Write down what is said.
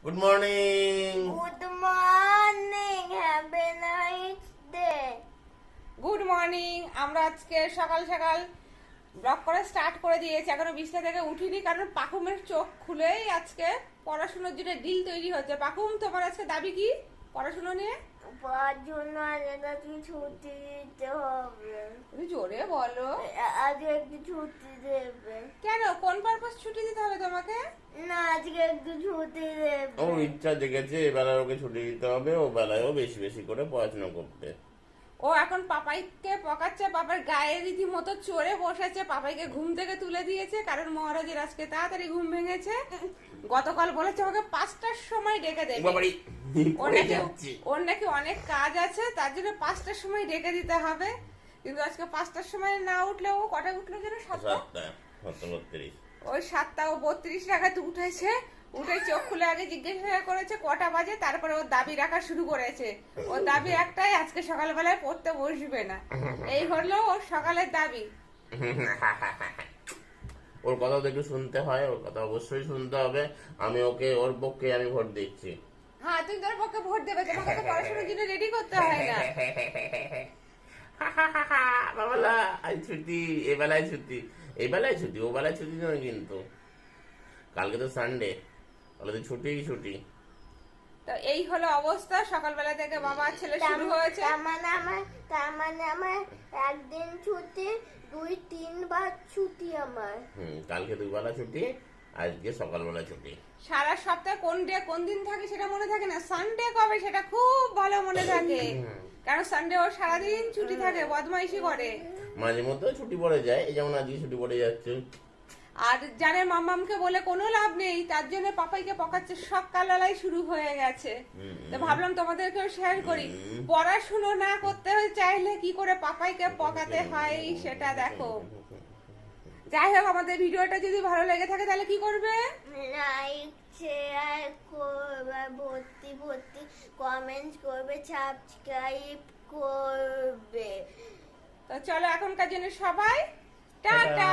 Good morning. Good morning, have a nice day. Good morning. আমরা আজকে সকাল সকাল ব্লগ করে স্টার্ট করে দিয়েছি। এখনো বিছনা থেকে উঠিনি, কারণ পাখুমের চোখ খুলেই আজকে পড়াশোনার জন্য ডিল তৈরি হচ্ছে। পাখুম, তোমার আজকে দাবি কি পড়াশোনা নিয়ে? পড়ার জন্য আজকে ছুটি দিতে হবে। তুমি জোরে বলো। আজকে একটু ছুটি দেবে। কেন, কোন পারপাস ছুটি দিতে হবে তোমাকে? না, আজকে একটু ছুটি দেবে। ও ইচ্ছা জেগেছে এবেলায় ওকে ছুটি দিতে হবে, ও বেলায়ও বেশি বেশি করে পড়াশোনা করতে। ও এখন পাপাইকে পকাচ্ছে, পাপার গায়ে রীতিমতো চড়ে বসেছে। পাপাইকে ঘুম থেকে তুলে দিয়েছে, কারণ মহারাজের আজকে তাড়াতাড়ি ঘুম ভেঙেছে। গতকাল বলেছে আমাকে 5টার সময় ডেকে দেবে। বাবারি ওর পড়ে নাকি যাচ্ছে। ওর নাকি অনেক কাজ আছে, তার জন্য 5টার সময় ডেকে দিতে হবে। কিন্তু আজকে 5টার সময় না উঠলে ও কটা উঠলো যেন? 7টা। 7:32। ওই 7:32 টাকাতে উঠেছে। উঠে চোখ খুলে আগে জিজ্ঞাসা করেছে কটা বাজে, তারপরে ওর দাবি রাখা শুরু করেছে। ওর দাবি একটাই, আজকে সকালবেলায় পড়তে বসবে না। এই হলো ওর সকালের দাবি। ওর কথা তো একটু শুনতে হয়, ওর কথা অবশ্যই শুনতে হবে। আমি ওকে, ওর পক্ষে আমি ভোট দিচ্ছি। হ্যাঁ, তুমি তোর পক্ষে ভোট দেবে, তোমাকে তো পড়াশোনার জন্য রেডি করতে হয় না। বাবালা আজ ছুটি, এবেলায় ছুটি, এবেলায় ছুটি, ও বেলায় ছুটি নয় কিন্তু। কালকে তো সানডে, তাহলে তো ছুটিই ছুটি। তো এই হলো অবস্থা, সকালবেলা থেকে বাবা আর ছেলে শুরু হয়েছে। তার মানে আমার একদিন ছুটি, 2-3 বার ছুটি আমার। কালকে দুবেলা ছুটি, আজকে সকালবেলা ছুটি। সারা সপ্তাহে কোন দিন থাকে সেটা মনে থাকে না, সানডে কবে সেটা খুব ভালো মনে থাকে। কারণ সানডে ও সারাদিন ছুটি থাকে, বদমাইশি করে। মাঝে মধ্যে ছুটি পড়ে যায়, এই যেমন আজকে ছুটি পড়ে যাচ্ছে। আর জানে মাম্মামকে বলে কোনো লাভ নেই, তার জন্য পাপাইকে পকাচ্ছে, সকালবেলায় শুরু হয়ে গেছে। তো ভাবলাম তোমাদেরকেও শেয়ার করি। পড়াশুনো না করতে চাইলে কি করে পাপাইকে পকাতে হয় সেটা দেখো। যাই হোক, আমাদের ভিডিওটা যদি ভালো লেগে থাকে তাহলে কি করবে? লাইক, শেয়ার করবে, ভর্তি কমেন্ট করবে, সাবস্ক্রাইব করবে। তো চলো এখনকার জন্য সবাই টাটা।